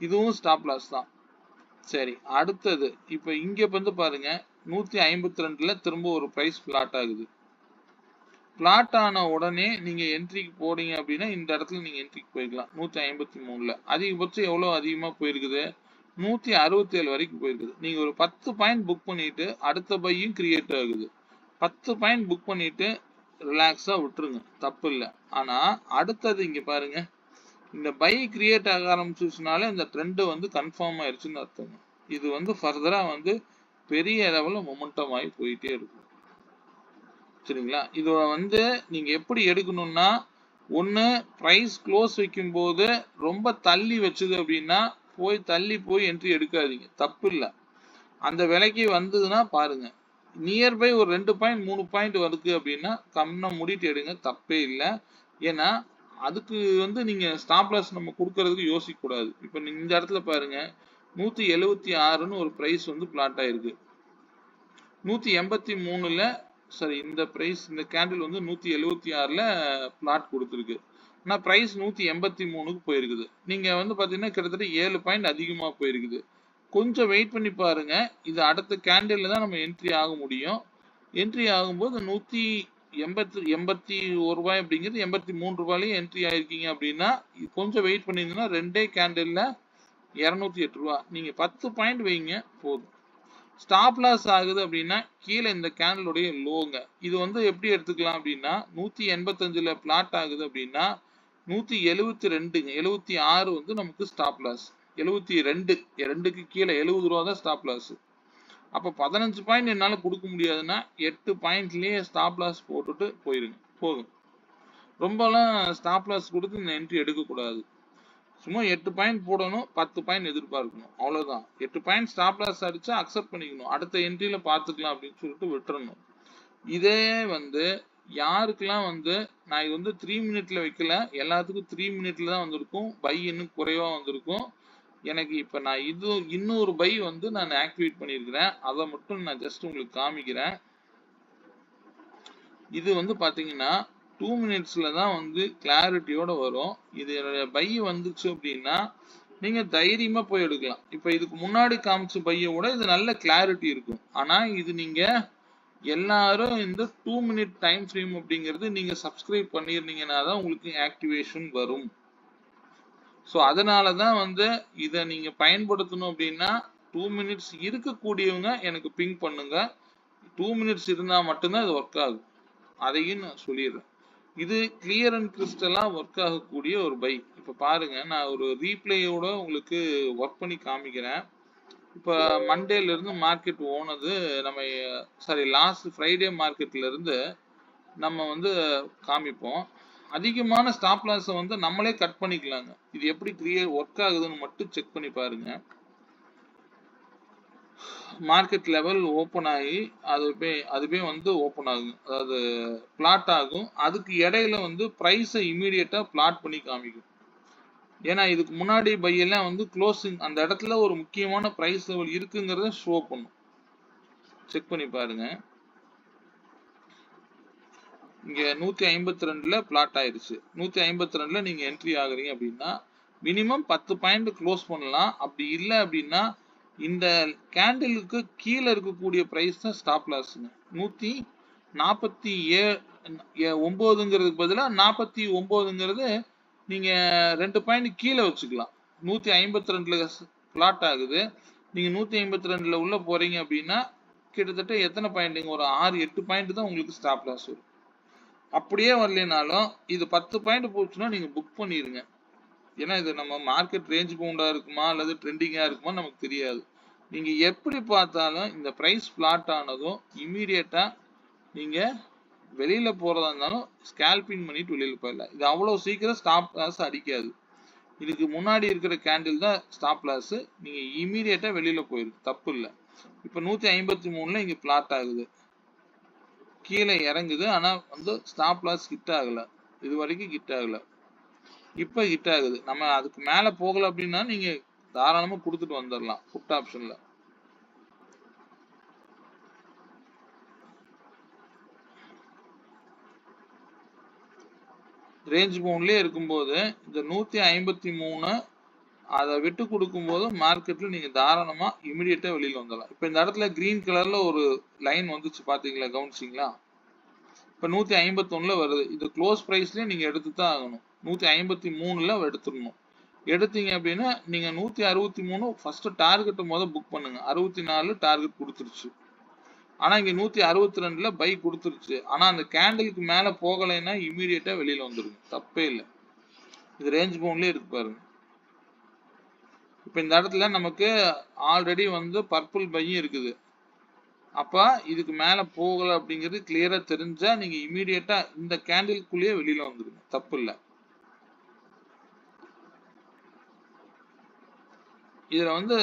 இதுவும் ஸ்டாப் லாஸ் தான். சரி, அடுத்தது இப்ப இங்க வந்து பாருங்க 152ல திரும்ப ஒரு பிரைஸ் பிளாட் ஆகுது. பிளாட் ஆன உடனே நீங்க என்ட்ரிக்கு போறீங்க அப்படின்னா இந்த இடத்துல நீங்க என்ட்ரிக்கு போய்க்கலாம். 153ல அதிகபட்சம் எவ்வளவு அதிகமா போயிருக்குது, 167 வரைக்கும் போயிருக்குது. நீங்க ஒரு 10 பாயிண்ட் புக் பண்ணிட்டு அடுத்த பையும் கிரியேட் ஆகுது. 10 பாயிண்ட் புக் பண்ணிட்டு ரிலாக்ஸா விட்டுருங்க, தப்பு இல்லை. ஆனா அடுத்தது இங்க பாருங்க, இந்த பை கிரியேட் ஆக ஆரம்பிச்சுனால இந்த ட்ரெண்ட் வந்து கன்ஃபார்ம் ஆயிருச்சுன்னு அர்த்தம். இது வந்து ஃபர்தரா வந்து பெரிய லெவல்ல மொமெண்டம் ஆகி போயிட்டே இருக்கும். சரிங்களா? இது வந்து நீங்க எப்படி எடுக்கணும்னா, ஒண்ணு பிரைஸ் க்ளோஸ் வைக்கும் போது ரொம்ப தள்ளி வச்சது அப்படின்னா தள்ளி போய் என்ட்ரி எடுக்காதீங்க, தப்பு இல்லை. அந்த விலைக்கு வந்ததுன்னா பாருங்க. நியர்பை ஒரு 2 பாயிண்ட் 3 பாயிண்ட் வருது அப்படின்னா கம்னா மூடிட்டு எடுங்க, தப்பே இல்லை. ஏன்னா அதுக்கு வந்து நீங்க ஸ்டாப் லாஸ் நம்ம கொடுக்கறதுக்கு யோசிக்க கூடாது. இப்ப இந்த இடத்துல பாருங்க 176ன்னு ஒரு பிரைஸ் வந்து பிளாட் ஆயிருக்கு. 183ல சரி, இந்த பிரைஸ் இந்த கேண்டில் வந்து 176ல பிளாட் கொடுத்துருக்கு. ஆனா பிரைஸ் 183க்கு போயிருக்குது. நீங்க வந்து பாத்தீங்கன்னா கிட்டத்தட்ட 7 பாயிண்ட் அதிகமா போயிருக்குது. கொஞ்சம் வெயிட் பண்ணி பாருங்க. இது அடுத்த கேண்டில்ல தான் நம்ம என்ட்ரி ஆக முடியும். என்ட்ரி ஆகும்போது 181 ரூபாய் அப்படிங்கிறது 83 ரூபாயிலேயே என்ட்ரி ஆயிருக்கீங்க அப்படின்னா கொஞ்சம் வெயிட் பண்ணியிருந்தீங்கன்னா 2 கேண்டில்ல 208 ரூபா. நீங்க 10 பாயிண்ட் வைங்க போதும். ஸ்டாப் லாஸ் ஆகுது அப்படின்னா கீழே இந்த கேண்டலுடைய லோங்க. இது வந்து எப்படி எடுத்துக்கலாம் அப்படின்னா 185ல பிளாட் ஆகுது அப்படின்னா 172ங்க 76 வந்து நமக்கு ஸ்டாப் லாஸ். 72 2க்கு கீழே 70 ரூபா தான் ஸ்டாப் லாஸ். அப்போ 15 பாயிண்ட் என்னால கொடுக்க முடியாதுன்னா 8 பாயிண்ட்லயே ஸ்டாப் லாஸ் போட்டுட்டு போயிருங்க போதும். ரொம்பலாம் ஸ்டாப் லாஸ் கொடுத்து இந்த என்ட்ரி எடுக்கக்கூடாது. சும்மா 8 பாயிண்ட் போடணும், 10 பாயிண்ட் எதிர்பார்க்கணும், அவ்வளவுதான். 8 பாயிண்ட் ஸ்டாப் லாஸ் அடிச்சா அக்செப்ட் பண்ணிக்கணும், அடுத்த என்ட்ரியில பார்த்துக்கலாம் அப்படின்னு சொல்லிட்டு விட்டுறணும். இதே வந்து யாருக்கெல்லாம் வந்து நான் இது வந்து 3 மினிட்ல வைக்கல, எல்லாத்துக்கும் 3 மினிட்ல தான் வந்திருக்கும், பை இன்னும் குறைவா வந்திருக்கும். எனக்கு இப்ப நான் இன்னொரு பை வந்து நான் ஆக்டிவேட் பண்ணியிருக்கிறேன், அதை மட்டும் நான் ஜஸ்ட் உங்களுக்கு காமிக்கிறேன். இது வந்து பாத்தீங்கன்னா 2 மினிட்ஸ்ல தான் வந்து கிளாரிட்டியோட வரும். இது பை வந்துச்சு அப்படின்னா நீங்க தைரியமா போய் எடுக்கலாம். இப்ப இதுக்கு முன்னாடி காமிச்ச பையை விட இது நல்ல கிளாரிட்டி இருக்கும். ஆனா இது நீங்க எல்லாரும் இந்த 2 மினிட் டைம் ஃப்ரேம் அப்படிங்கிறது நீங்க சப்ஸ்கிரைப் பண்ணிருந்தீங்கன்னா தான் உங்களுக்கு ஆக்டிவேஷன் வரும். ஸோ அதனாலதான் வந்து இதை நீங்க பயன்படுத்தணும் அப்படின்னா 2 மினிட்ஸ் இருக்கக்கூடியவங்க எனக்கு பிங் பண்ணுங்க. 2 மினிட்ஸ் இருந்தா மட்டும்தான் இது ஒர்க் ஆகும். அதையும் நான் சொல்லிடுறேன். இது கிளியர் அண்ட் கிறிஸ்டலா ஒர்க் ஆகக்கூடிய ஒரு பை. இப்ப பாருங்க, நான் ஒரு ரீப்ளேயோட உங்களுக்கு ஒர்க் பண்ணி காமிக்கிறேன். இப்ப மண்டேல இருந்து மார்க்கெட் ஓனது நம்ம சாரி லாஸ்ட் ஃப்ரைடே மார்க்கெட்ல இருந்து நம்ம வந்து காமிப்போம். அதிகமான ஸ்டாப் லாஸ் வந்து நம்மளே கட் பண்ணிக்கலாங்க. இது எப்படி கிளியர் ஒர்க் ஆகுதுன்னு மட்டும் செக் பண்ணி பாருங்க. மார்க்கெட் லெவல் ஓப்பன் ஆகி அதுவே வந்து ஓப்பன் ஆகும், அதாவது பிளாட் ஆகும். அதுக்கு இடையில வந்து பிரைஸை இமீடியட்டா பிளாட் பண்ணி காமிக்கும். ஏன்னா இதுக்கு முன்னாடி பையெல்லாம் வந்து க்ளோசிங் அந்த இடத்துல ஒரு முக்கியமான பிரைஸ் லெவல் இருக்குங்கிறத ஷோ பண்ணும். செக் பண்ணி பாருங்க. இங்க 152ல பிளாட் ஆயிருச்சு. 152ல நீங்க என்ட்ரி ஆகுறீங்க அப்படின்னா மினிமம் 10 பாயிண்ட் க்ளோஸ் பண்ணலாம். அப்படி இல்லை அப்படின்னா இந்த கேண்டிலுக்கு கீழே இருக்கக்கூடிய பிரைஸ் தான் ஸ்டாப் லாஸ்ங்க. 149ங்கிறதுக்கு பதிலாக 49ங்கிறது நீங்க 2 பாயிண்ட் கீழே வச்சுக்கலாம். 152ல பிளாட் ஆகுது, நீங்க 152ல உள்ள போறீங்க அப்படின்னா கிட்டத்தட்ட எத்தனை பாயிண்ட், ஒரு 6-8 பாயிண்ட் தான் உங்களுக்கு ஸ்டாப் லாஸ் வரும். அப்படியே வரலைனாலும் இது 10 பாயிண்ட் போச்சுன்னா நீங்க புக் பண்ணிருங்க. ஏன்னா இது நம்ம மார்க்கெட் ரேஞ்ச் பவுண்டா இருக்குமா அல்லது ட்ரெண்டிங்கா இருக்குமா நமக்கு தெரியாது. நீங்க எப்படி பார்த்தாலும் இந்த பிரைஸ் பிளாட் ஆனதும் இமீடியட்டா நீங்க வெளியில போறதா இருந்தாலும் ஸ்கேல்பிங் பண்ணிட்டு வெளியில போயிடலாம். இது அவ்வளவு சீக்கிரம் ஸ்டாப் லாஸ் அடிக்காது. இதுக்கு முன்னாடி இருக்கிற கேண்டில் தான் ஸ்டாப் லாஸ். நீங்க இமீடியட்டா வெளியில போயிருக்கு, தப்பு இல்லை. இப்ப 153ல இங்க பிளாட் ஆகுது, கீழே இறங்குது, ஆனா வந்து ஸ்டாப் லாஸ் ஹிட் ஆகல, இது வரைக்கும் ஹிட் ஆகல. இப்ப ஹிட் ஆகுது. நம்ம அதுக்கு மேல போகல அப்படின்னா நீங்க தாராளமா கொடுத்துட்டு வந்துடலாம் புட் ஆப்ஷன்ல. ரேஞ்ச் பவுண்ட்லயே இருக்கும்போது இந்த 153 அதை விட்டு கொடுக்கும் போது மார்க்கெட்ல நீங்க தாராளமா இமிடியேட்டா வெளியில வந்துடலாம். இப்ப இந்த இடத்துல கிரீன் கலர்ல ஒரு லைன் வந்துச்சு, பாத்தீங்களா, கவனிச்சிங்களா? இப்ப 151ல வருது. இது க்ளோஸ் பிரைஸ்லயே நீங்க எடுத்து தான் ஆகணும். 153ல எடுத்துடணும். எடுத்தீங்க அப்படின்னா நீங்க 163 ஃபர்ஸ்ட் டார்கெட் புக் பண்ணுங்க. 64 டார்கெட் கொடுத்துருச்சு. ஆனா இங்க 162ல பை கொடுத்துருச்சு. ஆனா அந்த கேண்டிலுக்கு மேல போகலைன்னா இமீடியட்டா வெளியில வந்துருங்க, தப்பே இல்லை. இது ரேஞ்ச் பவுண்ட்லயே இருக்கு பாருங்க. இப்ப இந்த இடத்துல நமக்கு ஆல்ரெடி வந்து பர்பிள் பையும் இருக்குது. அப்ப இதுக்கு மேல போகல அப்படிங்கிறது கிளியரா தெரிஞ்சா நீங்க இமீடியட்டா இந்த கேண்டிலுக்குள்ளேயே வெளியில வந்துருங்க, தப்பு இல்லை. இதுல வந்து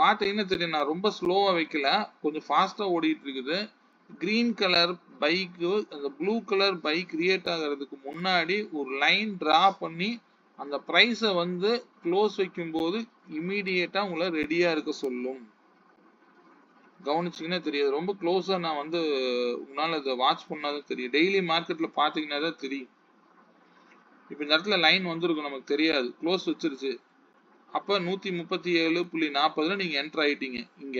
பாத்தீங்கன்னா தெரியும், நான் ரொம்ப ஸ்லோவா வைக்கல, கொஞ்சம் ஃபாஸ்டா ஓடிட்டு இருக்குது. கிரீன் கலர் பைக்கு, அந்த ப்ளூ கலர் பைக் கிரியேட் ஆகிறதுக்கு முன்னாடி ஒரு லைன் டிரா பண்ணி அந்த பிரைஸை வந்து க்ளோஸ் வைக்கும்போது இமீடியட்டா உங்களை ரெடியா இருக்க சொல்லும். கவனிச்சிங்கன்னா தெரியாது, ரொம்ப க்ளோஸா நான் வந்து உங்களால இதை வாட்ச் பண்ணாதான் தெரியும். டெய்லி மார்க்கெட்ல பாத்தீங்கன்னா தான் தெரியும். இப்ப இந்த இடத்துல லைன் வந்திருக்கும், நமக்கு தெரியாது, க்ளோஸ் வச்சிருச்சு. அப்ப 137.40 நீங்க என்டர் ஆயிட்டீங்க. இங்க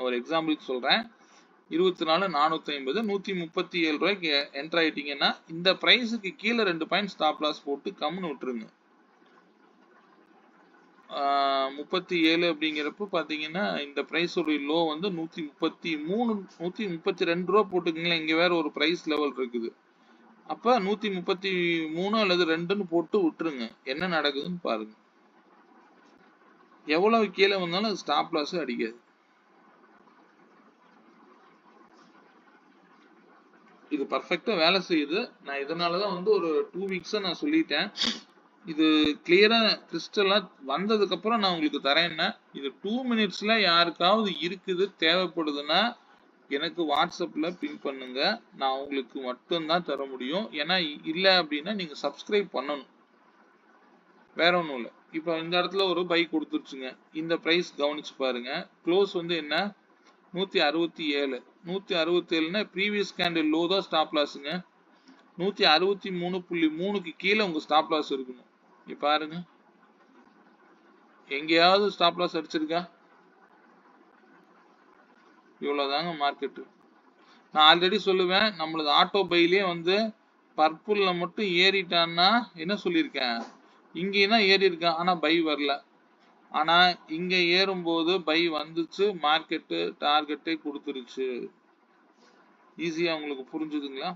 ஒரு எக்ஸாம்பிளுக்கு சொல்றேன், 24,450 137 ரூபாய்க்கு என்டர் ஆயிட்டீங்கன்னா இந்த பிரைஸுக்கு கீழே 2 பாயிண்ட் ஸ்டாப் லாஸ் போட்டு கம்னு விட்டுருங்க. 37 அப்படிங்கிறப்ப பாத்தீங்கன்னா இந்த பிரைஸ் உடைய லோ வந்து 133 132 ரூபா போட்டுக்கீங்களா. இங்க வேற ஒரு பிரைஸ் லெவல் இருக்குது. அப்ப 133 அல்லது 2ன்னு போட்டு விட்டுருங்க. என்ன நடக்குதுன்னு பாருங்க. எவ்வளவு கீழே வந்தாலும் அது ஸ்டாப் லாஸ் அடிக்காது. இது பர்ஃபெக்டா வேலை செய்யுது. நான் இதனாலதான் வந்து ஒரு 2 வீக்ஸா நான் சொல்லிட்டேன். இது கிளியரா கிறிஸ்டலா வந்ததுக்கு அப்புறம் நான் உங்களுக்கு தரேன்னா, இது 2 மினிட்ஸ்ல யாருக்காவது இருக்குது தேவைப்படுதுன்னா எனக்கு வாட்ஸ்அப்ல பின் பண்ணுங்க. நான் உங்களுக்கு மட்டும்தான் தர முடியும். ஏன்னா இல்ல அப்படின்னா நீங்க சப்ஸ்கிரைப் பண்ணணும், வேற ஒண்ணும் இல்ல. இப்ப இந்த இடத்துல ஒரு பை கொடுத்துருச்சுங்க. இந்த பிரைஸ் கவனிச்சு பாருங்க. க்ளோஸ் வந்து என்ன, 167. 167னா ப்ரீவியஸ் கேண்டில் லோ தான் ஸ்டாப் லாஸுங்க. 163.3க்கு கீழே உங்க ஸ்டாப் லாஸ் இருக்கணும். இங்க பாருங்க, எங்கேயாவது ஸ்டாப் லாஸ் அடிச்சிருக்கா? இவ்வளவுதாங்க மார்க்கெட்டு. நான் ஆல்ரெடி சொல்லுவேன், நம்மளது ஆட்டோ பைலயே வந்து பர்பிள்ல மட்டும் ஏறிட்டான்னா என்ன சொல்லியிருக்கேன், இங்கேயும் தான் ஏறி இருக்கேன், ஆனா பை வரல. ஆனா இங்க ஏறும்போது பை வந்துச்சு, மார்க்கெட்டு டார்கெட்டே கொடுத்துருச்சு. ஈஸியா உங்களுக்கு புரிஞ்சுதுங்களா?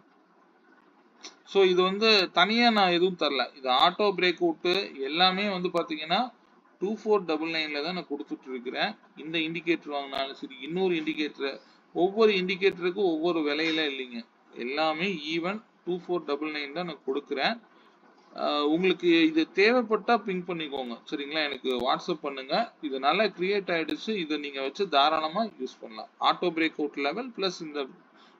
ஸோ இது வந்து தனியா நான் எதுவும் தரல, இது ஆட்டோ பிரேக் அவுட்டு எல்லாமே வந்து பாத்தீங்கன்னா 2499ல தான் நான் கொடுத்துட்டு இருக்கிறேன். இந்த இண்டிகேட்டர் வாங்கினாலும் சரி, இன்னொரு இண்டிகேட்டர், ஒவ்வொரு இண்டிகேட்டருக்கும் ஒவ்வொரு விலையில இல்லைங்க, எல்லாமே ஈவன் 2499 தான் நான் கொடுக்குறேன். உங்களுக்கு இது தேவைப்பட்டா பிங்க் பண்ணிக்கோங்க, சரிங்களா? எனக்கு வாட்ஸ்அப் பண்ணுங்க. இது நல்லா கிரியேட் ஆயிடுச்சு, இதை நீங்க வச்சு தாராளமா யூஸ் பண்ணலாம். Auto break out level plus இந்த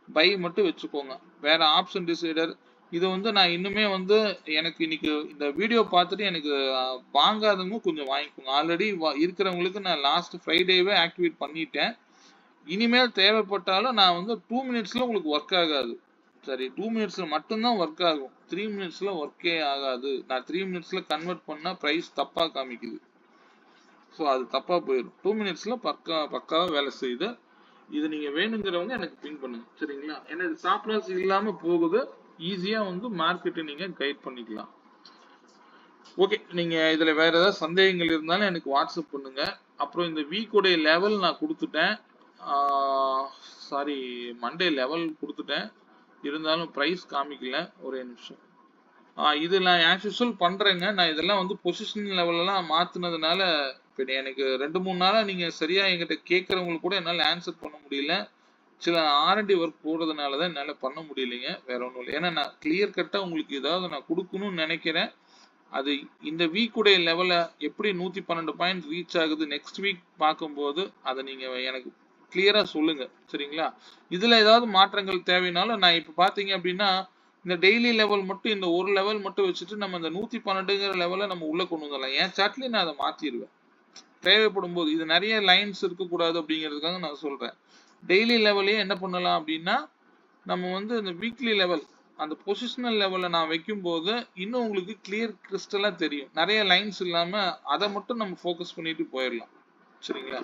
பை மட்டும் வச்சுக்கோங்க. வேற ஆப்ஷன் டிசைடர் இது வந்து நான் இன்னுமே வந்து எனக்கு இன்னைக்கு இந்த வீடியோ பார்த்துட்டு எனக்கு வாங்காதவங்க கொஞ்சம் வாங்கிக்கோங்க. ஆல்ரெடி இருக்கிறவங்களுக்கு நான் லாஸ்ட் ஃப்ரைடேவே ஆக்டிவேட் பண்ணிட்டேன். இனிமேல் தேவைப்பட்டாலும் நான் வந்து 2 மினிட்ஸ்ல உங்களுக்கு ஒர்க் ஆகாது. சரி, 2 மினிட்ஸ்ல மட்டும்தான் ஒர்க் ஆகும், 3 மினிட்ஸ்ல ஒர்க்கே ஆகாது. நான் 3 மினிட்ஸ்ல கன்வெர்ட் பண்ணா பிரைஸ் தப்பா காமிக்குது. ஸோ அது தப்பா போயிடும். 2 மினிட்ஸ்ல பக்காவா வேலை செய்யுது. இது நீங்க வேணுங்கிறவங்க எனக்கு பின் பண்ணுங்க, சரிங்களா? ஏன்னா இது ஸ்டாப் லாஸ் இல்லாம போகுது, ஈஸியா வந்து மார்க்கெட்டை நீங்க கைட் பண்ணிக்கலாம். ஓகே, நீங்க இதுல வேற ஏதாவது சந்தேகங்கள் இருந்தாலும் எனக்கு வாட்ஸ்அப் பண்ணுங்க. அப்புறம் இந்த வீக்குடைய லெவல் நான் கொடுத்துட்டேன், சாரி மண்டே லெவல் கொடுத்துட்டேன், இருந்தாலும் பிரைஸ் காமிக்கல. ஒரே நிமிஷம். இது நான் ஆஸ் யூசுவல் பண்றேங்க. நான் இதெல்லாம் வந்து பொசிஷன் லெவலெல்லாம் மாத்தினதுனால இப்போ எனக்கு 2-3 நாளா நீங்க சரியா என்கிட்ட கேட்கறவங்களுக்கு கூட என்னால ஆன்சர் பண்ண முடியல. சில R&D ஒர்க் போடுறதுனால தான் என்னால பண்ண முடியலைங்க, வேற ஒன்றும் இல்லை. ஏன்னா நான் கிளியர் கட்டா உங்களுக்கு ஏதாவது நான் கொடுக்கணும்னு நினைக்கிறேன். அது இந்த வீக்குடைய லெவலை எப்படி 112 பாயிண்ட் ரீச் ஆகுது நெக்ஸ்ட் வீக் பார்க்கும்போது அதை நீங்க எனக்கு கிளியரா சொல்லுங்க, சரிங்களா? இதுல ஏதாவது மாற்றங்கள் தேவைனாலும் நான் இப்ப பாத்தீங்க அப்படின்னா இந்த டெய்லி லெவல் மட்டும், இந்த ஒரு லெவல் மட்டும் வச்சுட்டு நம்ம இந்த 112ங்கிற லெவலை நம்ம உள்ள கொண்டு வந்துடலாம். என் சாட்லயும் நான் அதை மாத்திடுவேன் தேவைப்படும் போது. இது நிறைய லைன்ஸ் இருக்கக்கூடாது அப்படிங்கிறதுக்காக நான் சொல்றேன். டெய்லி லெவலையே என்ன பண்ணலாம் அப்படின்னா, நம்ம வந்து இந்த வீக்லி லெவல் அந்த பொசிஷனல் லெவலில் நான் வைக்கும்போது இன்னும் உங்களுக்கு கிளியர் கிறிஸ்டலா தெரியும். நிறைய லைன்ஸ் இல்லாம அதை மட்டும் நம்ம ஃபோக்கஸ் பண்ணிட்டு போயிடலாம், சரிங்களா?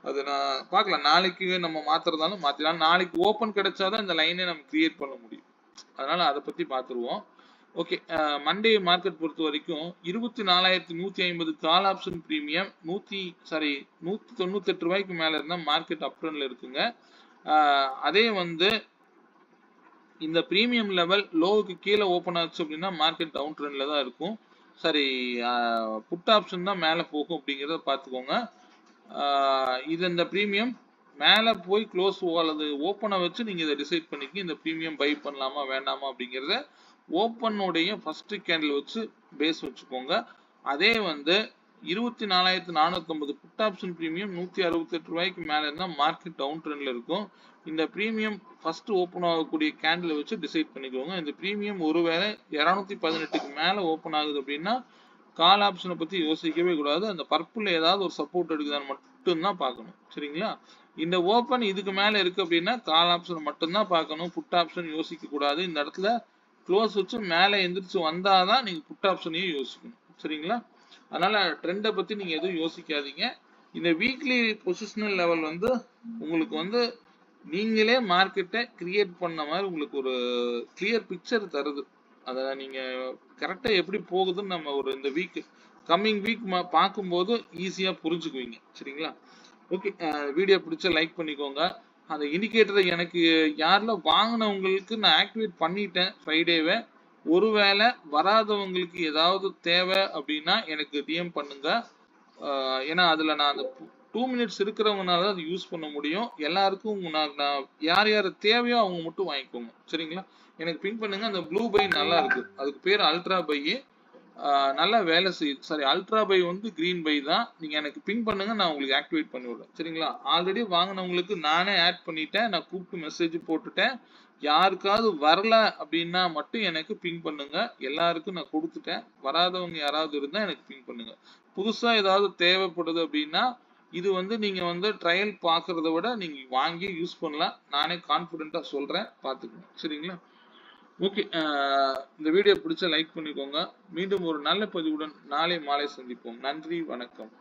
அது நான் பார்க்கலாம், நாளைக்கு நம்ம மாத்துறதாலும் மாத்திடலாம். நாளைக்கு ஓப்பன் கிடைச்சாதான் இந்த லைனை நம்ம கிரியேட் பண்ண முடியும். அதனால அதை பத்தி பார்த்துருவோம். ஓகே, மண்டே மார்க்கெட் பொறுத்த வரைக்கும் 24,150 கால் ஆப்ஷன் பிரீமியம் 198 ரூபாய்க்கு மேல இருந்தா மார்க்கெட் அப் ட்ரெண்ட்ல இருக்குங்க. அதே வந்து இந்த பிரீமியம் லெவல் லோவுக்கு கீழே ஓப்பன் ஆச்சு அப்படின்னா மார்க்கெட் டவுன் ட்ரெண்ட்ல தான் இருக்கும். சரி, புட் ஆப்ஷன் தான் மேலே போகும் அப்படிங்கிறத பார்த்துக்கோங்க. இது இந்த பிரீமியம் மேலே போய் க்ளோஸ் அல்லது ஓப்பனை வச்சு நீங்கள் இதை டிசைட் பண்ணிக்கி இந்த பிரீமியம் பை பண்ணலாமா வேண்டாமா அப்படிங்கிறத ஓப்பனுடைய ஃபர்ஸ்ட் கேண்டில் வச்சு பேஸ் வச்சுக்கோங்க. அதே வந்து 24,450 புட் ஆப்ஷன் பிரீமியம் 168 ரூபாய்க்கு மேல இருந்தா மார்க்கெட் டவுன் ட்ரெண்ட்ல இருக்கும். இந்த பிரீமியம் ஃபர்ஸ்ட் ஓபன் ஆகக்கூடிய கேண்டில் வச்சு டிசைட் பண்ணிக்கோங்க. இந்த பிரீமியம் ஒருவேளை 218க்கு மேல ஓபன் ஆகுது அப்படின்னா கால் ஆப்ஷனை பத்தி யோசிக்கவே கூடாது. அந்த பர்பிள் ஏதாவது ஒரு சப்போர்ட் எடுக்குதான்னு மட்டும்தான் பார்க்கணும். சரிங்களா? இந்த ஓபன் இதுக்கு மேல இருக்கு அப்படின்னா கால் ஆப்ஷன் மட்டும்தான் பார்க்கணும். புட் ஆப்ஷன் யோசிக்க கூடாது. இந்த இடத்துல க்ளோஸ் வச்சு மேலே எந்திரிச்சு வந்தாதான் நீங்க புட் ஆப்ஷனையும் யோசிக்கணும். சரிங்களா? அதனால ட்ரெண்டை பத்தி நீங்க எதுவும் யோசிக்காதீங்க. இந்த வீக்லி பொசிஷனல் லெவல் வந்து உங்களுக்கு வந்து நீங்களே மார்க்கெட்டை கிரியேட் பண்ண மாதிரி உங்களுக்கு ஒரு கிளியர் பிக்சர் தருது. அதை நீங்க கரெக்டா எப்படி போகுதுன்னு நம்ம ஒரு இந்த வீக் கம்மிங் வீக் பார்க்கும்போது ஈஸியா புரிஞ்சுக்குவீங்க. சரிங்களா? ஓகே, வீடியோ பிடிச்ச லைக் பண்ணிக்கோங்க. அந்த இண்டிகேட்டரை எனக்கு யாரில் வாங்கினவங்களுக்கு நான் ஆக்டிவேட் பண்ணிட்டேன் ஃப்ரைடேவை. ஒருவேளை வராதவங்களுக்கு ஏதாவது தேவை அப்படின்னா எனக்கு டிஎம் பண்ணுங்க. ஏன்னா அதில் நான் அந்த 2 மினிட்ஸ் இருக்கிறவங்கனால தான் அது யூஸ் பண்ண முடியும். எல்லாருக்கும் நான் யார் யார் தேவையோ அவங்க மட்டும் வாங்கிக்கோங்க. சரிங்களா? எனக்கு பின் பண்ணுங்க. அந்த ப்ளூ பை நல்லா இருக்கு, அதுக்கு பேர் அல்ட்ரா பை. நல்லா வேலை செய்யுது. சாரி, அல்ட்ரா பை வந்து கிரீன் பை தான். நீங்க எனக்கு பின் பண்ணுங்க, நான் உங்களுக்கு ஆக்டிவேட் பண்ணி விடுறேன். சரிங்களா? ஆல்ரெடி வாங்கினவங்களுக்கு நானே ஆட் பண்ணிட்டேன். நான் கூப்பிட்டு மெசேஜ் போட்டுட்டேன். யாருக்காவது வரல அப்படின்னா மட்டும் எனக்கு பின் பண்ணுங்க. எல்லாருக்கும் நான் கொடுத்துட்டேன். வராதவங்க யாராவது இருந்தா எனக்கு பின் பண்ணுங்க. புதுசா ஏதாவது தேவைப்படுது அப்படின்னா இது வந்து நீங்க வந்து ட்ரையல் பாக்குறத விட நீங்க வாங்கி யூஸ் பண்ணலாம். நானே கான்பிடென்ட்டா சொல்றேன், பாத்துக்கோங்க. சரிங்களா? ஓகே, இந்த வீடியோ பிடிச்ச லைக் பண்ணிக்கோங்க. மீண்டும் ஒரு நல்ல பதிவுடன் நாளை மாலை சந்திப்போம். நன்றி, வணக்கம்.